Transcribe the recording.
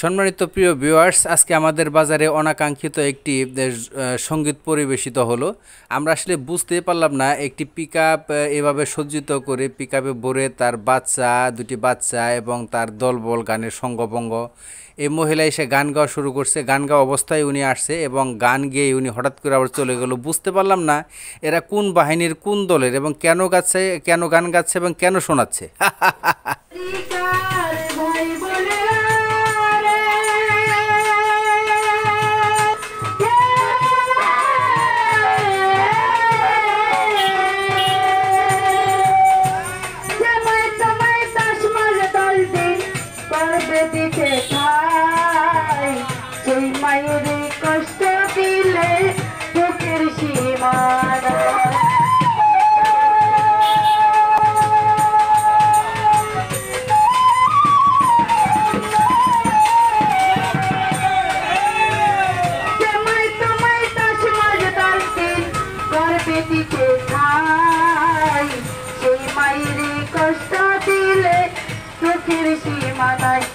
সম্মানিত প্রিয় ভিউয়ার্স, আজকে আমাদের বাজারে অনাকাঙ্ক্ষিত একটি সঙ্গীত পরিবেশিত হলো। আমরা আসলে বুঝতেই পারলাম না একটি পিকআপ এভাবে সজ্জিত করে পিকআপে ভরে তার বাচ্চা, দুটি বাচ্চা এবং তার দলবল গানের সঙ্গভঙ্গ। এই মহিলা এসে গান গাওয়া শুরু করছে। গান গাওয়া অবস্থায় উনি আসছে এবং গান গেয়ে উনি হঠাৎ করে আবার চলে গেল। বুঝতে পারলাম না এরা কোন বাহিনীর, কোন দলের এবং কেন গাচ্ছে, কেন গান গাচ্ছে এবং কেন শোনাচ্ছে। মায়ের কষ্ট দিলে দুঃখের সীমানা তোমায় তাসমার দালতে গর্বে দিতে খাই সেই মায়ের কষ্ট দিলে দুঃখের সীমানায়